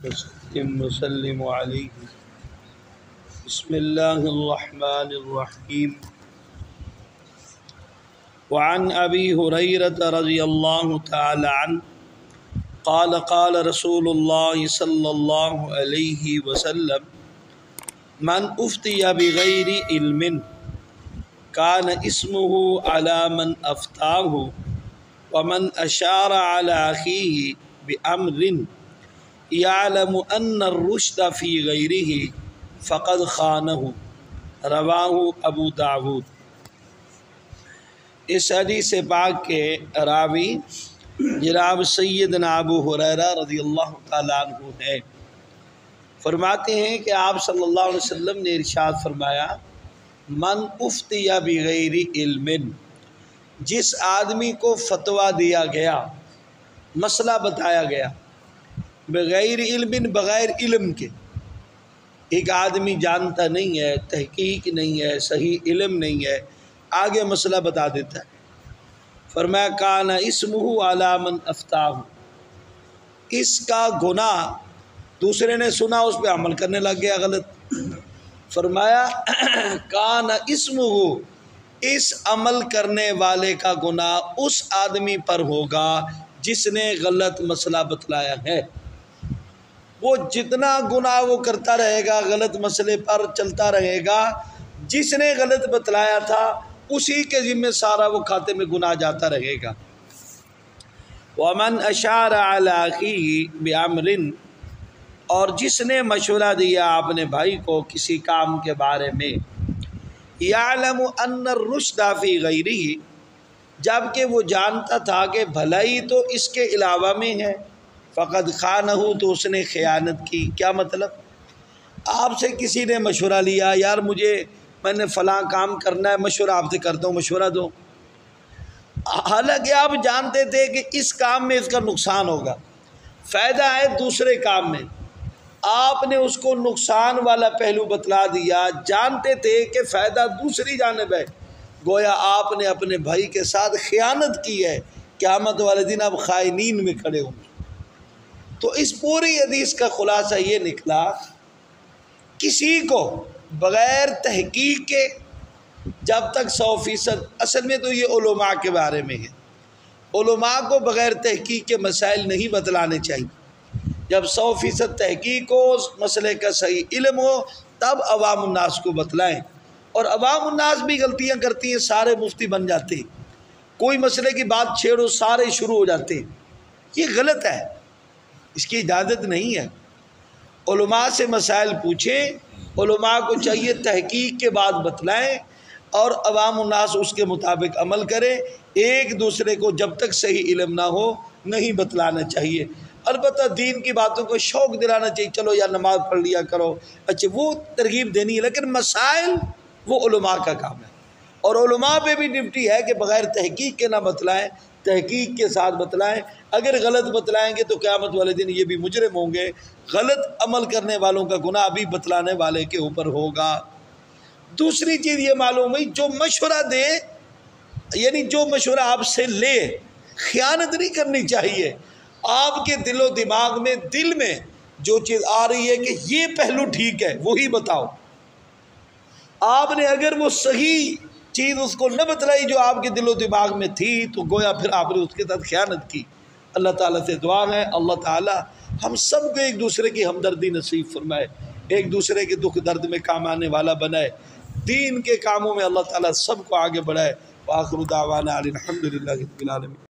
وسلم علیہ۔ بسم اللہ الرحمن الرحیم۔ وعن ابی ہریرہ رضی اللہ تعالی عنہ قال قال رسول اللہ صلی اللہ علیہ وسلم من افتی بغیر علم کان اسمہ علی من افتاہ ومن اشار علی اخیہ بامر یعلم ان الرشد فی غیرہ فقد خانہ، رواہ ابو داود۔ اس حدیث پاک کے راوی جناب سیدنا ابو ہریرہ رضی اللہ تعالیٰ عنہ ہے۔ فرماتے ہیں کہ آپ صلی اللہ علیہ وسلم نے ارشاد فرمایا من افتی بغیر علم، جس آدمی کو فتویٰ دیا گیا، مسئلہ بتایا گیا بغیر علم، بغیر علم کے، ایک آدمی جانتا نہیں ہے، تحقیق نہیں ہے، صحیح علم نہیں ہے، آگے مسئلہ بتا دیتا ہے۔ فرمایا کان اسمہ علی من افتاہ، اس کا گناہ دوسرے نے سنا، اس پہ عمل کرنے لگ گیا غلط۔ فرمایا کان اسمہ، اس عمل کرنے والے کا گناہ اس آدمی پر ہوگا جس نے غلط مسئلہ بتلایا ہے۔ وہ جتنا گناہ وہ کرتا رہے گا، غلط مسئلے پر چلتا رہے گا، جس نے غلط بتلایا تھا اسی کے ذمہ سارا وہ کھاتے میں گناہ جاتا رہے گا۔ ومن اشار علی اخیہ بامر، اور جس نے مشورہ دیا اپنے بھائی کو کسی کام کے بارے میں، یعلم ان الرشد فی غیرہ، جبکہ وہ جانتا تھا کہ بھلائی تو اس کے علاوہ میں ہے، فقد خانہ، تو اس نے خیانت کی۔ کیا مطلب؟ آپ سے کسی نے مشورہ لیا، یار میں نے فلاں کام کرنا ہے، مشورہ آپ سے کرتا ہوں، مشورہ دو، حالانکہ آپ جانتے تھے کہ اس کام میں اس کا نقصان ہوگا، فائدہ ہے دوسرے کام میں، آپ نے اس کو نقصان والا پہلو بتلا دیا، جانتے تھے کہ فائدہ دوسری جانب ہے، گویا آپ نے اپنے بھائی کے ساتھ خیانت کی ہے، قیامت والے دن آپ خائنین میں کھڑے ہوں گے۔ تو اس پوری حدیث کا خلاصہ یہ نکلا، کسی کو بغیر تحقیق کے جب تک 100%، اصل میں تو یہ علماء کے بارے میں ہے، علماء کو بغیر تحقیق کے مسائل نہیں بتلانے چاہیے۔ جب 100% تحقیق ہو، مسئلے کا صحیح علم ہو، تب عوام الناس کو بتلائیں۔ اور عوام الناس بھی غلطیاں کرتی ہیں، سارے مفتی بن جاتے ہیں، کوئی مسئلے کی بات چھیڑو سارے شروع ہو جاتے ہیں، یہ غلط ہے، اس کی اجازت نہیں ہے۔ علماء سے مسائل پوچھیں، علماء کو چاہیے تحقیق کے بعد بتلائیں، اور عوام الناس اس کے مطابق عمل کریں۔ ایک دوسرے کو جب تک صحیح علم نہ ہو نہیں بتلانا چاہیے۔ البتہ دین کی باتوں کو شوق دلانا چاہیے، چلو یا نماز پڑھ لیا کرو، اچھا وہ ترغیب دینی ہے، لیکن مسائل وہ علماء کا کام ہے، اور علماء پہ بھی ڈیوٹی ہے کہ بغیر تحقیق کے نہ بتلائیں، تحقیق کے ساتھ بتلائیں۔ اگر غلط بتلائیں گے تو قیامت والے دن یہ بھی مجرم ہوں گے، غلط عمل کرنے والوں کا گناہ بھی بتلانے والے کے اوپر ہوگا۔ دوسری چیز یہ معلوم ہوئی، جو مشورہ دے، یعنی جو مشورہ آپ سے لے، خیانت نہیں کرنی چاہیے۔ آپ کے دل و دماغ میں، دل میں جو چیز آ رہی ہے کہ یہ پہلو ٹھیک ہے وہی بتاؤ۔ آپ نے اگر وہ صحیح چیز اس کو نہ بتلائی جو آپ کے دل و دماغ میں تھی، تو گویا پھر آپ نے اس کے ساتھ خیانت کی۔ اللہ تعالیٰ سے دعا ہے اللہ تعالیٰ ہم سب کو ایک دوسرے کی ہمدردی نصیب فرمائے، ایک دوسرے کے دکھ درد میں کام آنے والا بنائے، دین کے کاموں میں اللہ تعالیٰ سب کو آگے بڑھائے۔ وآخر دعوانا الحمدللہ رب العالمین۔